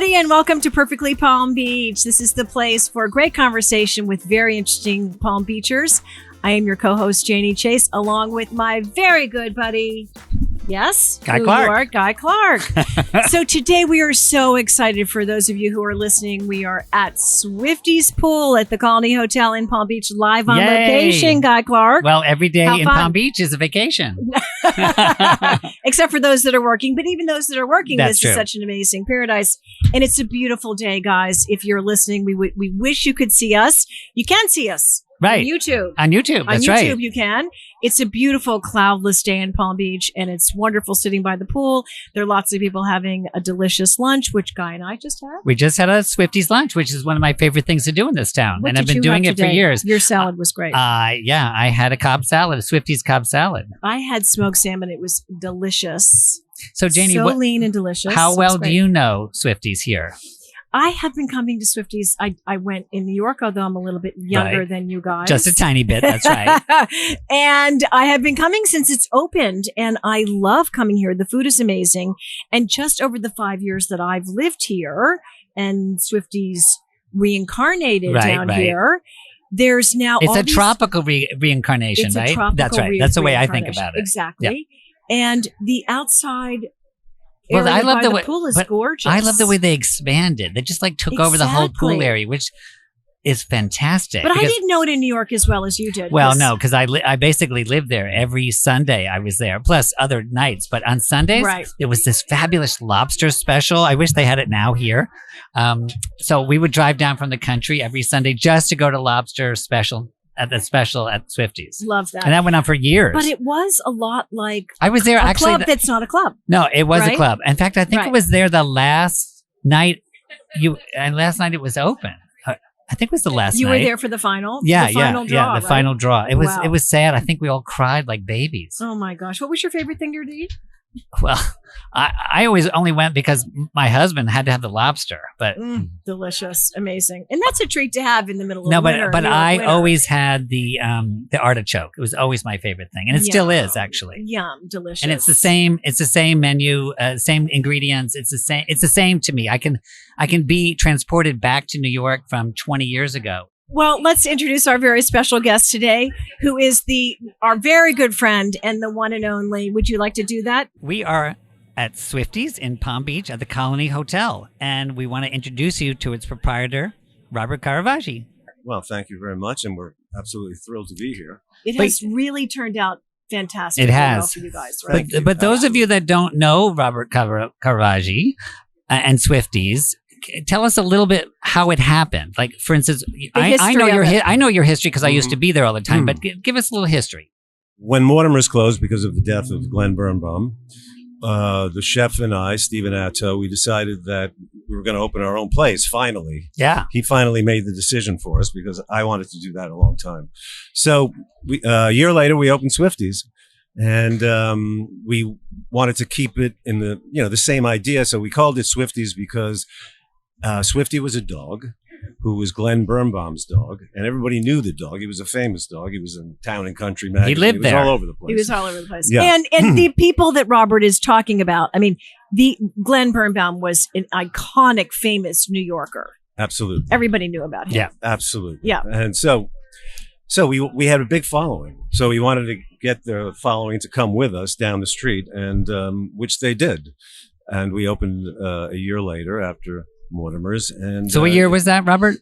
everybody, and welcome to Perfectly Palm Beach. This is the place for great conversation with very interesting Palm Beachers. I am your co-host, Janie Chase, along with my very good buddy, yes? Guy Clark. You are Guy Clark. So today we are so excited. For those of you who are listening, we are at Swifty's Pool at the Colony Hotel in Palm Beach, live on location, Guy Clark. Well, every day in Palm Beach is a vacation. Except for those that are working. But even those that are working, That's this true. is such an amazing paradise. And it's a beautiful day, guys. If you're listening, we wish you could see us. You can see us. Right. On YouTube. On YouTube. That's on YouTube, right. you can. It's a beautiful cloudless day in Palm Beach, and it's wonderful sitting by the pool. There are lots of people having a delicious lunch, which Guy and I just had. We just had a Swifty's lunch, which is one of my favorite things to do in this town. What and did I've been you doing have it for today? years. Your salad was great. Yeah, I had a Cobb salad, a Swifty's Cobb salad. I had smoked salmon. It was delicious. So, Janie, so lean and delicious. How well do you know Swifty's here? I have been coming to Swifty's. I went in New York, although I'm a little bit younger than you guys. Just a tiny bit. That's right. And I have been coming since it's opened, and I love coming here. The food is amazing. And just over the 5 years that I've lived here, and Swifty's reincarnated down here, there's now it's a tropical reincarnation, it's right? A tropical That's right. That's the way I think about it. Exactly. Yeah. And the outside Well, I love the way the pool is gorgeous. I love the way they expanded. They just like took over the whole pool area, which is fantastic. But I didn't know it in New York as well as you did. Well, no, because I basically lived there every Sunday. I was there, plus other nights. But on Sundays, it was this fabulous lobster special. I wish they had it now here. So we would drive down from the country every Sunday just to go to lobster special at Swifty's. Love that. And that went on for years. But it was a lot like I was there a club that's not a club. No, it was a club. In fact, I think it was there the last night and last night it was open. I think it was the last night. You were there for the final? Yeah, the final draw, the final draw. It Wow. was sad. I think we all cried like babies. Oh my gosh. What was your favorite thing to eat? Well, I always only went because my husband had to have the lobster, but delicious, amazing, and that's a treat to have in the middle of winter. but I always had the artichoke. It was always my favorite thing, and it still is actually. Yum, delicious. And it's the same. It's the same menu, same ingredients. It's the same. It's the same to me. I can be transported back to New York from 20 years ago. Well, let's introduce our very special guest today, who is our very good friend and the one and only. Would you like to do that? We are at Swifty's in Palm Beach at the Colony Hotel, and we want to introduce you to its proprietor, Robert Caravaggi. Well, thank you very much, and we're absolutely thrilled to be here. It has really turned out fantastic. It has. For you guys, right? But those of you that don't know Robert Caravaggi and Swifty's, tell us a little bit how it happened. Like, for instance, I know your history because I used to be there all the time. But give us a little history. When Mortimer's closed because of the death of Glenn Birnbaum, the chef and I, Stephen Atto, we decided that we were going to open our own place. Finally, he finally made the decision for us because I wanted to do that a long time. So a year later, we opened Swifty's. And we wanted to keep it in the same idea. So we called it Swifty's because Swifty was a dog who was Glenn Birnbaum's dog, and everybody knew the dog. He was a famous dog. He was in Town and Country magazine. He lived there. All over the place. He was all over the place. Yeah. And the people that Robert is talking about, I mean, the Glenn Birnbaum was an iconic, famous New Yorker. Absolutely. Everybody knew about him. Yeah, absolutely. Yeah. And so we had a big following. So we wanted to get the following to come with us down the street, and which they did. And we opened a year later after Mortimer's. And so what year was that, Robert?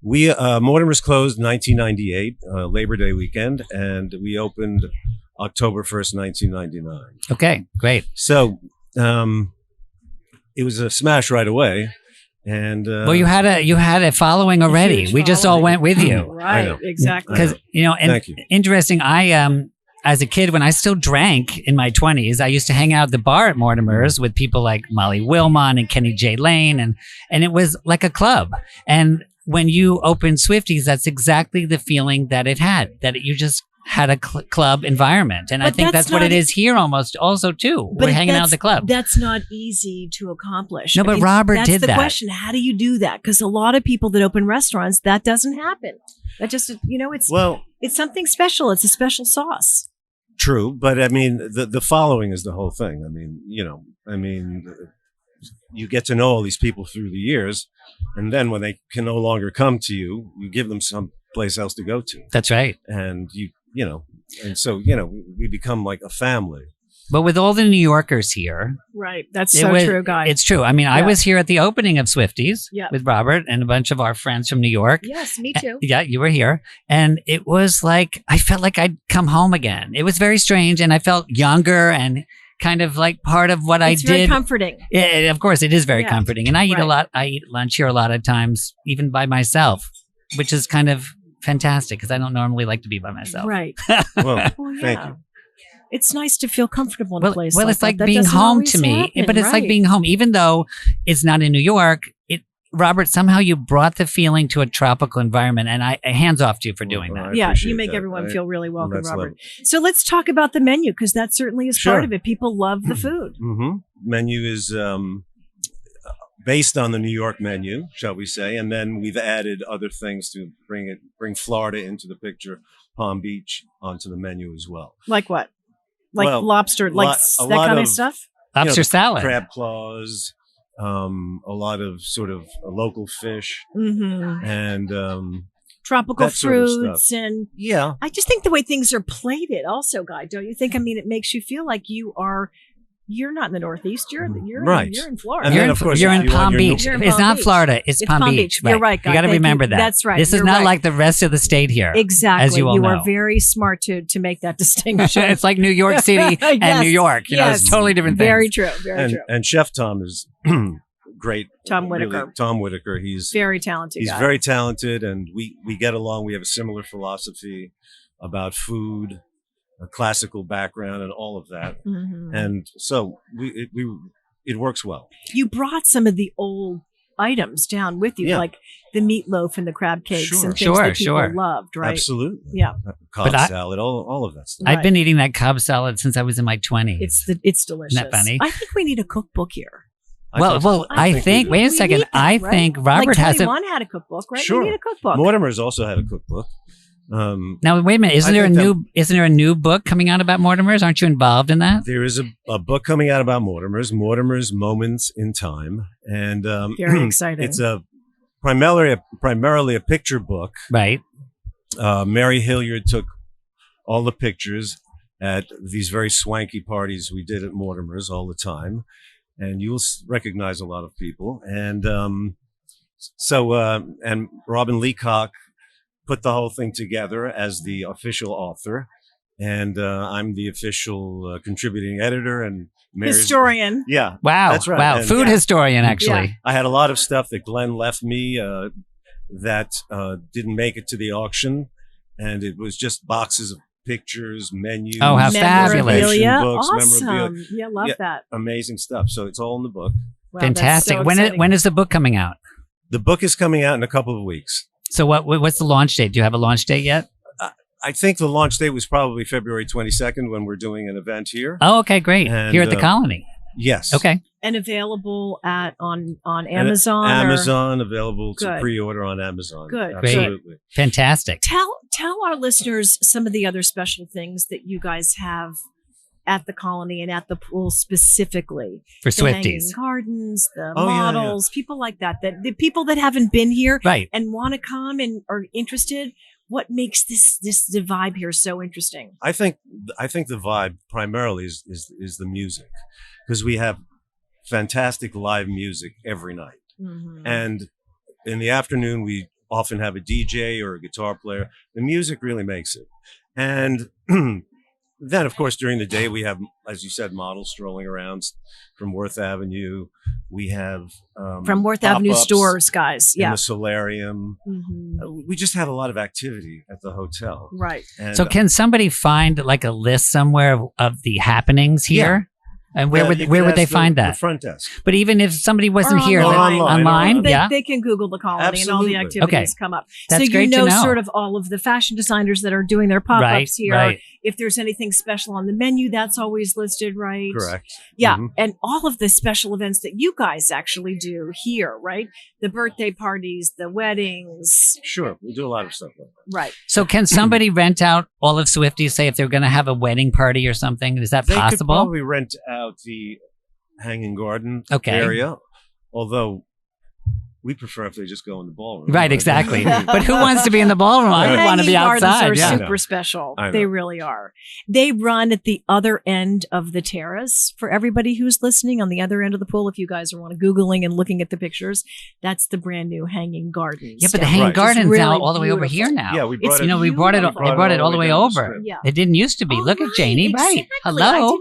Mortimer's closed 1998, Labor Day weekend, and we opened October 1st, 1999. Okay, great. So it was a smash right away. And well, you had a following already. We just all went with you, right? Exactly. Because and interesting. I as a kid, when I still drank in my 20s, I used to hang out at the bar at Mortimer's with people like Molly Wilmot and Kenny J. Lane, and it was like a club. And when you opened Swifty's, that's exactly the feeling that it had. That you just had a club environment, and I think that's what it is here almost also too. We're hanging out at the club. That's not easy to accomplish. No, but Robert did that. That's the question. How do you do that? Because a lot of people that open restaurants, that doesn't happen. That just, it's something special. It's a special sauce. True, but I mean, the following is the whole thing. I mean, you get to know all these people through the years, and then when they can no longer come to you, you give them some place else to go to. That's right. And and so we become like a family. But with all the New Yorkers here, right? That's so true, guys. It's true. I mean, I was here at the opening of Swifties with Robert and a bunch of our friends from New York. Yes, me too. Yeah, you were here, and it was like I felt like I'd come home again. It was very strange, and I felt younger and kind of like part of what I did. It's very comforting. Yeah, of course, it is very comforting, and I eat a lot. I eat lunch here a lot of times, even by myself, which is kind of fantastic because I don't normally like to be by myself. Right. Well, thank you. It's nice to feel comfortable in a place. Well, like it's like that. being home to me, happen, but it's like being home, even though it's not in New York. Robert, somehow you brought the feeling to a tropical environment, and I hands off to you for doing that. Yeah, you make everyone feel really welcome, Robert. So let's talk about the menu because that certainly is part of it. People love the food. Menu is based on the New York menu, shall we say, and then we've added other things to bring Florida into the picture, Palm Beach onto the menu as well. Like what? Like lobster, like that kind of stuff? Lobster salad. Crab claws, a lot of sort of local fish, and tropical fruits. Sort of and I just think the way things are plated also, Guy, don't you think? I mean, it makes you feel like you're not in the Northeast. You're in Florida. And then, of course, you're in Palm Beach. It's not Florida. It's Palm Beach. Right. You're right, Guy. You got to remember that. That's right. This is not like the rest of the state here. Exactly. As you all know. are very smart to make that distinction. It's like New York City and New York. You know, it's totally different things. Very true. Very true. And Chef Tom is great. Tom Whitaker. Really, Tom Whitaker. He's very talented. He's very talented, and we get along. We have a similar philosophy about food, a classical background, and all of that. And so it works well. You brought some of the old items down with you, like the meatloaf and the crab cakes and things that people loved, right? Absolutely. Yeah. Cobb salad, all of that stuff. I've been eating that Cobb salad since I was in my 20s. It's delicious. Isn't that funny? I think we need a cookbook here. I think wait a second. I think Robert has a... Like had a cookbook, right? Sure. We need a cookbook. Mortimer's also had a cookbook. Now wait a minute! Isn't there a new book coming out about Mortimer's? Aren't you involved in that? There is a book coming out about Mortimer's Moments in Time, and very exciting. It's primarily a picture book. Right. Mary Hilliard took all the pictures at these very swanky parties we did at Mortimer's all the time, and you'll recognize a lot of people. And and Robin Leacock put the whole thing together as the official author, and I'm the official contributing editor and historian. Yeah, wow, that's right. Wow, and, food historian. Actually, I had a lot of stuff that Glenn left me that didn't make it to the auction, and it was just boxes of pictures, menus. Oh, how fabulous! Books, awesome. Yeah, love that. Amazing stuff. So it's all in the book. Wow, fantastic. So when is the book coming out? The book is coming out in a couple of weeks. So what's the launch date? Do you have a launch date yet? I think the launch date was probably February 22nd when we're doing an event here. Oh, okay, great. And, here at the Colony. Yes. Okay. And available on Amazon. Amazon available to pre-order on Amazon. Good. Absolutely. Great. Fantastic. Tell our listeners some of the other special things that you guys have at the Colony and at the pool specifically for Swifties, gardens, the models, people like that the people that haven't been here right. and want to come and are interested. What makes the vibe here so interesting? I think the vibe primarily is the music, because we have fantastic live music every night, and in the afternoon we often have a DJ or a guitar player. The music really makes it, and then, of course, during the day, we have, as you said, models strolling around from Worth Avenue. We have from Worth Avenue stores, guys. In the solarium. We just have a lot of activity at the hotel. Right. And, so can somebody find like a list somewhere of the happenings here? Yeah. And where would they find that? The front desk. But even if somebody wasn't here, online, they can Google the Colony. Absolutely. And all the activities come up. That's so great to know. Sort of all of the fashion designers that are doing their pop-ups here. Right. If there's anything special on the menu, that's always listed, right? Correct. Yeah. And all of the special events that you guys actually do here, right? The birthday parties, the weddings. Sure. We do a lot of stuff like that. Right. So can somebody rent out all of Swifty, say if they're going to have a wedding party or something? Is that possible? They could probably rent out hanging garden Okay. area. Although we prefer if they just go in the ballroom. Right, exactly. But who wants to be in the ballroom? I would want to be outside. Hanging Yeah. gardens are super special. They really are. They run at the other end of the terrace. For everybody who's listening, on the other end of the pool, if you guys are Googling and looking at the pictures, that's the brand new hanging gardens. Yeah, but the hanging garden's really now all the way over beautiful. here now. Yeah, we brought It's it. we brought it. They brought it all the way over. Yeah. It didn't used to be. Oh, Look at right, Janie. exactly. Right. Hello.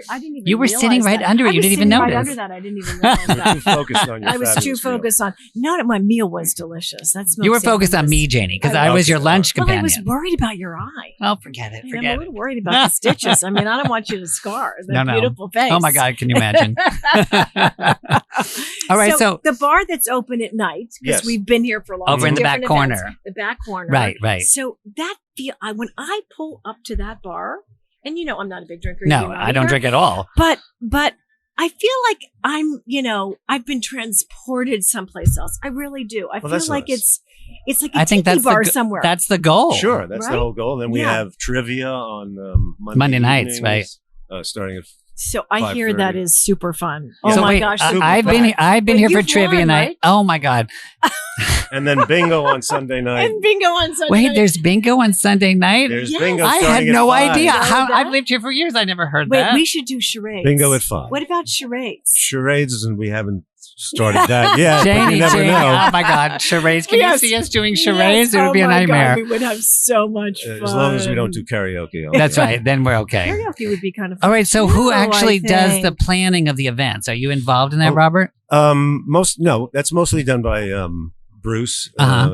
I didn't even You were sitting realize right that. under it. I You was didn't even sitting right notice. under that. I didn't even realize You're that. too focused on your I was too fabulous meal. focused on. No, my meal was delicious. That's You were focused on me, Janie, because I was your lunch Well, companion. I was worried about your eye. Oh, forget it. I'm Forget a it. little worried about the stitches. I mean, I don't want you to scar that No. beautiful face. Oh my God, can you imagine? All right, so the bar that's open at night, because Yes. we've been here for a long time. Over in the back different events, corner. The back corner. Right. So that when I pull up to that bar, and I'm not a big drinker. No, I don't drink at all. But I feel like I've been transported someplace else. I really do. I feel like nice. it's like a I think tiki that's bar the somewhere. That's the goal. Sure, that's Right? the whole goal. And then we Yeah. have trivia on Monday nights, evenings, starting at So I hear that 5:30. is super fun. Yeah. Oh So my wait, gosh. I've super been fun. I've been Wait, here for you've trivia won, night. right? Oh my God. and then bingo on Sunday night. And bingo on Sunday. Wait, night. there's bingo on Sunday night? There's Yes. bingo. I had starting at no 5. idea. You know that? I've lived here for years. I never heard Wait, that. we should do charades. Bingo at 5. What about charades? Charades, and we haven't started that yet. But Janie, you never Janie, know. oh my God, charades. Can Yes. you see us doing charades? Yes. It would be a Oh my nightmare. God, we would have so much fun. As long as we don't do karaoke. That's right. Then we're okay. Karaoke would be kind of fun. All right. So who too, I actually does the think. planning of the events? Are you involved in that, Oh, Robert? That's mostly done by Bruce.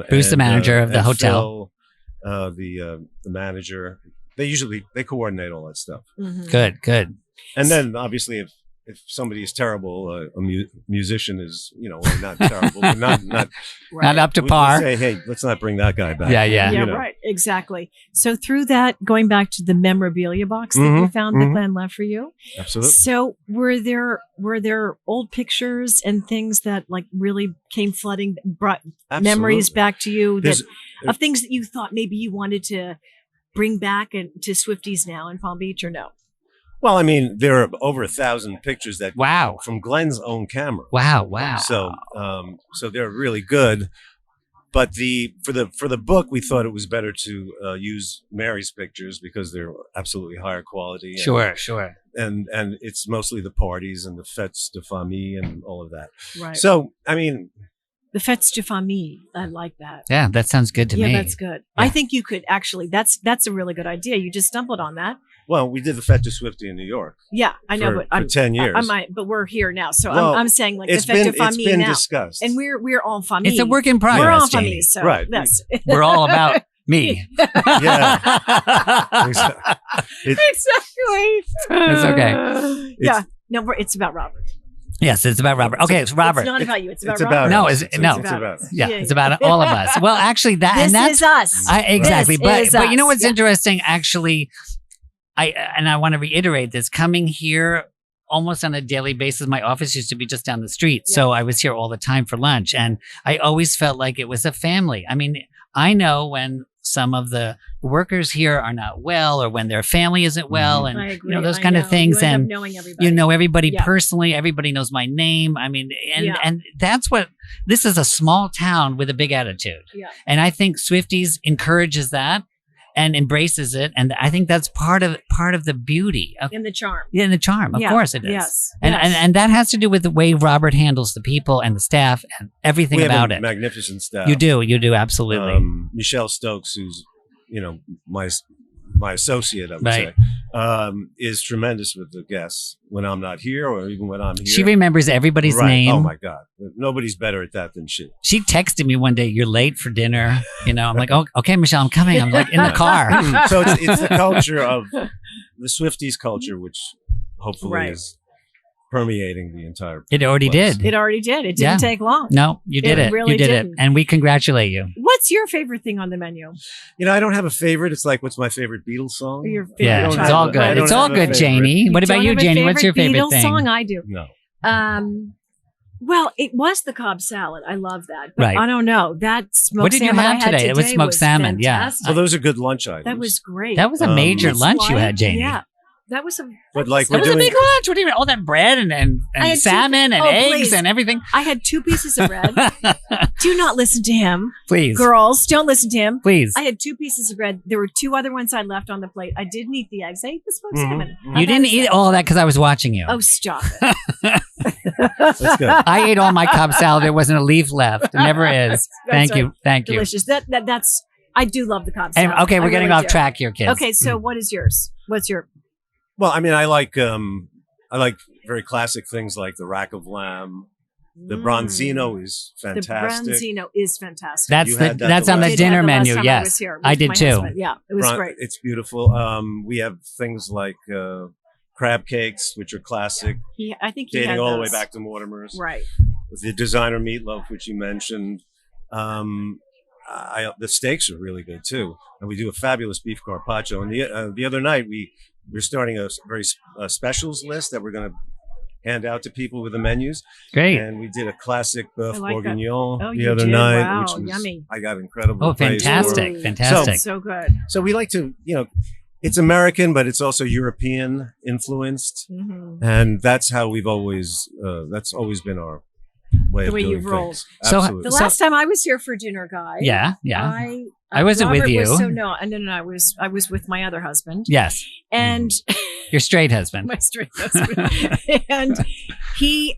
Bruce, the manager of the and hotel. Phil, the manager. They coordinate all that stuff. Mhm. Good. And then obviously if somebody is terrible, a musician is well, not terrible, but not Not up to we par. say, hey, let's not bring that guy back. Yeah. Yeah, you know. right. Exactly. So through that, going back to the memorabilia box that you found that Glenn left for you. Absolutely. So were there old pictures and things that like really came flooding, brought memories Absolutely. back to you There's- of things that you thought maybe you wanted to bring back and to Swifties now in Palm Beach, or no? Well, I mean, there are over 1,000 pictures that Wow. from Glenn's own camera. Wow. So, so they're really good. But for the book, we thought it was better to use Mary's pictures because they're absolutely higher quality. And, Sure. And it's mostly the parties and the fêtes de famille and all of that. Right. So, I mean, The fêtes de famille. I like that. Yeah, that sounds good to me. Yeah, that's good. Yeah. I think you could actually. That's a really good idea. You just stumbled on that. well, we did the Fête de Swifty in New York. Yeah, I know, for, but for 10 years. I might, but we're here now, so Well, I'm saying like the it's fête de been famille now, discussed. and we're en famille. It's a work in We're en progress, famille, Janie. so Right. Yes, We're all about me. Yeah. exactly. It's okay. Yeah, no, it's about Robert. Yes, it's about Robert. Okay, so Robert. It's not about you. It's about It's Robert. about No, us. it's- no. It's about us. Yeah, it's about all of us. Well, actually, This that's is us. exactly. This is But you know us. what's Yeah. interesting? Actually, I want to reiterate this. Coming here almost on a daily basis. My office used to be just down the street, so I was here all the time for lunch, and I always felt like it was a family. I mean, I know when some of the workers here are not well, or when their family isn't well, and I agree. those I kind of know. things, You end up and knowing everybody. you know everybody Yeah. personally. Everybody knows my name. I mean, and Yeah. and that's what this is, a small town with a big attitude. Yeah. And I think Swifties encourages that and embraces it, and I think that's part of the beauty of in the charm. the charm. Of Yeah. course, it is. Yes. And, Yes. and that has to do with the way Robert handles the people and the staff and everything We about have a it. magnificent staff. You do absolutely. Michelle Stokes, who's my associate, I would Right. say, is tremendous with the guests when I'm not here, or even when I'm here. She remembers everybody's Right. name. Oh my God, nobody's better at that than she. She texted me one day, "You're late for dinner." I'm like, "Oh, okay, Michelle, I'm coming." I'm like in the car. So it's the culture of the Swifties culture, which hopefully Right. is permeating the entire. It already place. did. It already did. It Yeah. didn't take long. No, you did It it. really You did it, didn't. and we congratulate you. What's your favorite thing on the menu? I don't have a favorite. It's like, what's my favorite Beatles song? Or your favorite Yeah, I don't it's have all a- I good. don't It's all have a good, favorite. Janie. What about don't you, have a Janie? What's your favorite Beatles thing? song? I do. No. Well, it was the Cobb salad. I love that. But Right. I don't know. That smoked What did you salmon have I had today? It was smoked salmon, yeah. fantastic. Well, those are good lunch items. That was great. That was a major That's lunch you had, Janie. Yeah. That was a. But like That was a big lunch. What do you mean? All that bread and salmon and eggs and everything. I had 2 pieces of bread. Do not listen to him. Please. Girls, don't listen to him. Please. I had 2 pieces of bread. There were 2 other ones I left on the plate. I didn't eat the eggs. I ate the smoked salmon. You didn't eat all of that because I was watching you. Oh, stop it. That's good. I ate all my Cobb salad. There wasn't a leaf left. It never is. Thank you. Thank you. Delicious. That's. I do love the Cobb salad. Okay, we're getting off track here, kids. Okay, so what is yours? What's your? Well, I mean, I like very classic things like the rack of lamb. The branzino is fantastic. The branzino is fantastic. That's on the dinner menu. Yes, I did too. Husband. Yeah, it was great. It's beautiful. We have things like crab cakes, which are classic. I think dating all the way back to Mortimer's. Right. The designer meatloaf, which you mentioned. The steaks are really good too, and we do a fabulous beef carpaccio. And the other night we're starting a very specials list that we're going to hand out to people with the menus. Great. And we did a classic bœuf Oh, bourguignon the other night, wow, which was yummy. I got incredible. Oh, fantastic! Fantastic. So good. So we like to, it's American, but it's also European influenced, and that's how we've always. That's always been our way of doing you've rolled. things. So Absolutely. The last time I was here for dinner, Guy. Yeah. I wasn't Robert with you. No. I was with my other husband. Yes. And your straight husband. My straight husband. And he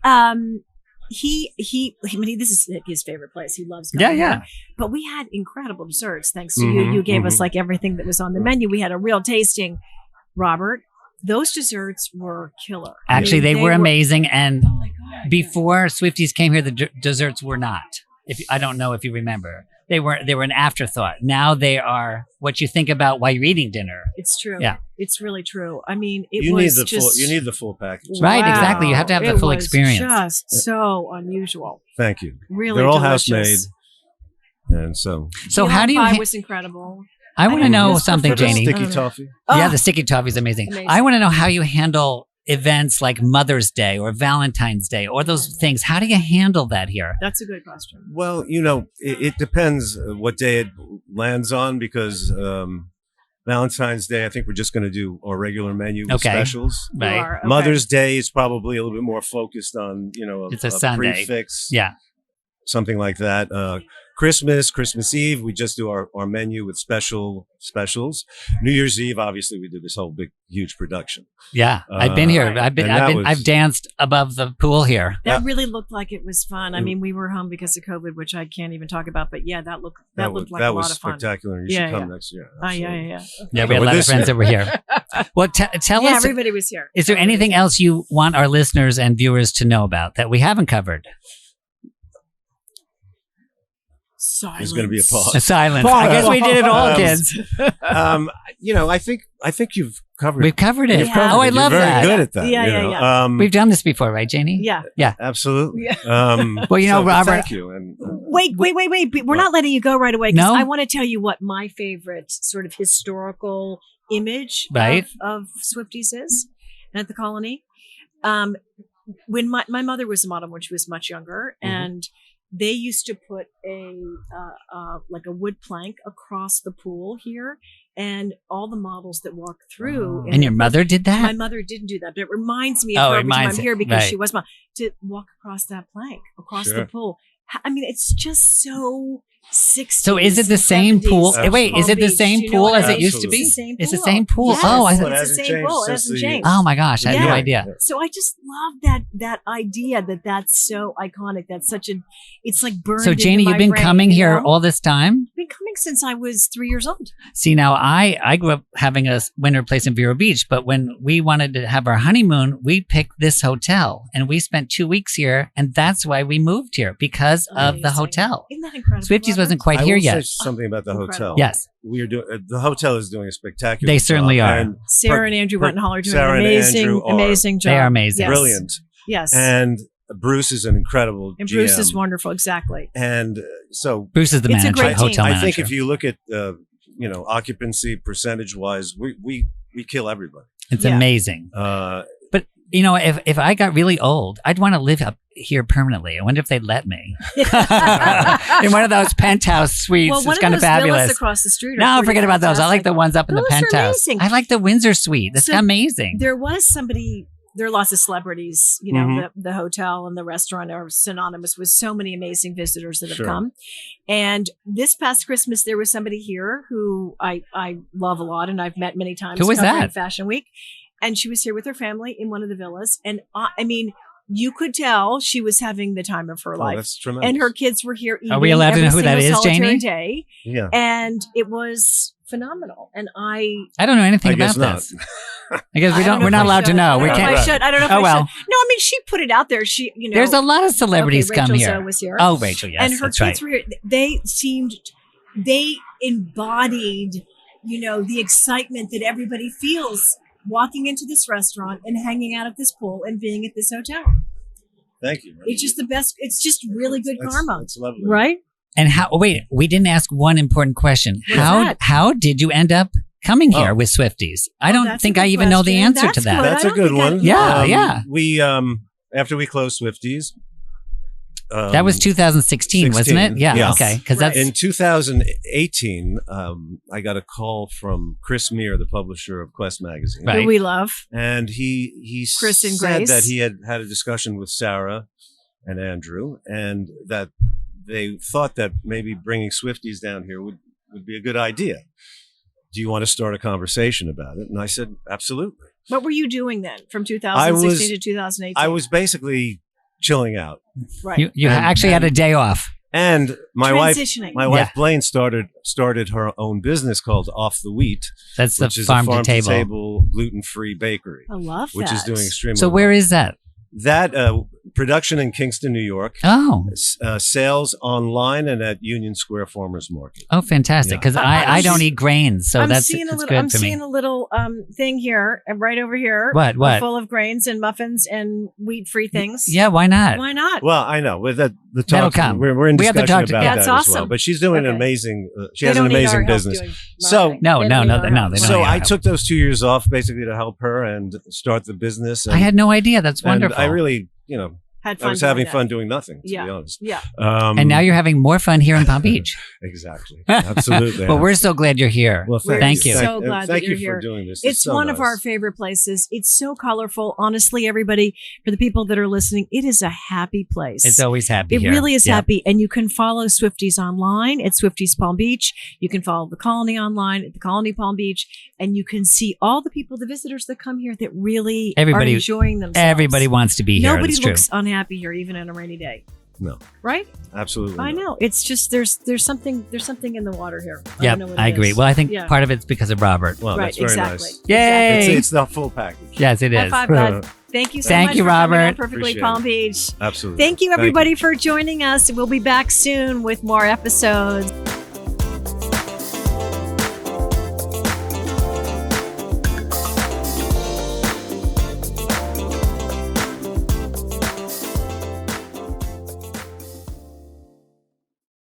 this is his favorite place. He loves going there. But we had incredible desserts thanks to you. You gave us like everything that was on the menu. We had a real tasting. Robert, those desserts were killer. Actually, they were amazing. And before Swifties came here, the desserts were not. I don't know if you remember. They were an afterthought. Now they are what you think about while you're eating dinner. It's true. Yeah. It's really true. I mean, you need the full package. Right, exactly. You have to have the full experience. Just so unusual. Thank you. Really, they're all delicious. house made, and so how do you? Pie was incredible. I want to know something, Janie. Sticky toffee. Yeah, the sticky toffee is amazing. I want to know how you handle events like Mother's Day or Valentine's Day or those things. How do you handle that here? That's a good question. Well, it depends what day it lands on because Valentine's Day, I think we're just going to do our regular menu with specials. Right. Okay. Mother's Day is probably a little bit more focused on, it's a Sunday. Prefix. Yeah. Something like that. Christmas Eve, we just do our menu with specials. New Year's Eve, obviously, we do this whole big, huge production. Yeah, I've been here. I've danced above the pool here. That really looked like it was fun. I mean, we were home because of COVID, which I can't even talk about. But yeah, that looked like a lot of fun. That was spectacular. You should come next year. Yeah. Yeah, we had a lot of friends that were here. Well, tell us. Everybody was here. Is there anything else you want our listeners and viewers to know about that we haven't covered? Silence. There's going to be a pause. A silence. I guess we did it all, kids. I think you've covered. We've covered it. Oh, I love that. You're very good at that. Yeah. We've done this before, right, Janie? Yeah. Absolutely. Well, Robert. Thank you. And, wait. We're not letting you go right away. No. I want to tell you what my favorite sort of historical image of Swifties is at the Colony. When my mother was a model when she was much younger, and they used to put a wood plank across the pool here, and all the models that walk through. And your mother did that? My mother didn't do that, but it reminds me of her every time I'm here because she was to walk across that plank across the pool. I mean, it's just so 60s. So is it the same pool? Wait, is it the same pool as it used to be? It's the same pool. Yes, it's the same pool. It hasn't changed. Oh my gosh, I had no idea. So I just love that idea that's so iconic. That's such it's like burned. So Janie, you've been coming here all this time? I've been coming since I was 3 years old. See, now I grew up having a winter place in Vero Beach, but when we wanted to have our honeymoon, we picked this hotel and we spent 2 weeks here, and that's why we moved here because of the hotel. Isn't that incredible? Swifties wasn't quite here yet. Say something about the hotel. Yes, we are doing. The hotel is doing a spectacular. They certainly job. are. And Sarah and Andrew Wettenholler doing an amazing job. They are amazing, brilliant. Yes, and Bruce is an incredible. And Bruce GM. is wonderful, exactly. And so Bruce is the manager, hotel manager. I think if you look at occupancy percentage wise, we kill everybody. It's amazing. But if I got really old, I'd want to live up here permanently. I wonder if they'd let me in one of those penthouse suites. Well, it's kind of fabulous. Villas across the street. No, forget about those. I like the ones up in the penthouse. I like the Windsor suite. That's amazing. There was somebody. There are lots of celebrities. You know, the hotel and the restaurant are synonymous with so many amazing visitors that have come. And this past Christmas, there was somebody here who I love a lot, and I've met many times. Who was that? Fashion Week, and she was here with her family in one of the villas, and I mean, you could tell she was having the time of her life. That's tremendous. And her kids were here eating. Are we allowed to know who that is, Janie? Day. Yeah. And it was phenomenal. And I don't know anything about this. I guess we're not allowed to know. We can't. I don't know if I should. No, I mean, she put it out there. She, you know, there's a lot of celebrities come here. Rachel was here. Oh, Rachel, yes, and her kids were here. They embodied, you know, the excitement that everybody feels walking into this restaurant and hanging out at this pool and being at this hotel. Thank you. It's just the best. It's just really good karma. It's lovely. Right? And we didn't ask one important question. How did you end up coming here with Swifties? I don't think I even know the answer to that. That's a good one. Yeah. We, after we closed Swifties. That was 2016, wasn't it? Yeah. Okay. Because that's in 2018. I got a call from Chris Meir, the publisher of Quest magazine, who we love, and he Chris and said Grace. that he had a discussion with Sarah and Andrew, and that they thought that maybe bringing Swifties down here would be a good idea. Do you want to start a conversation about it? And I said, absolutely. What were you doing then from 2016 to 2018? I was basically chilling out. Right. You actually had a day off. And my wife Blaine started her own business called Off the Wheat. That's the farm to table gluten-free bakery. I love that. Which is doing extremely well. So where is that? That production in Kingston, New York. Oh. Sales online and at Union Square Farmers Market. Oh, fantastic. Because I don't eat grains, so it's good for me. I'm seeing a little thing here, right over here. What? Full of grains and muffins and wheat-free things. Yeah, why not? Why not? Well, I know. With the talk, that'll come. We're in discussion about that That's as well. But she's doing an amazing, she has an amazing business. So, no, they don't. So I took those 2 years off basically to help her and start the business. I had no idea. That's wonderful. I really, I was having fun doing nothing, to be honest. Yeah. And now you're having more fun here in Palm Beach. Exactly. Absolutely. Well, we're so glad you're here. Well, thank you. So glad that you're here. For doing this. It's one of our favorite places. It's so colorful. Honestly, everybody, for the people that are listening, it is a happy place. It's always happy here. It really is happy. And you can follow Swifties online at Swifties Palm Beach. You can follow the Colony online at the Colony Palm Beach. And you can see all the people, the visitors that come here that really are enjoying themselves. Everybody wants to be here. Nobody looks unhappy here, even on a rainy day. No. Right? Absolutely. I know. It's just there's something in the water here. Yeah, I agree. Well, I think part of it's because of Robert. Well, that's very nice. Yay! It's the full package. Yes, it is. High five, bud. Thank you so much for Robert. coming on Perfectly Palm Beach. Absolutely. Thank you, everybody, for joining us. We'll be back soon with more episodes.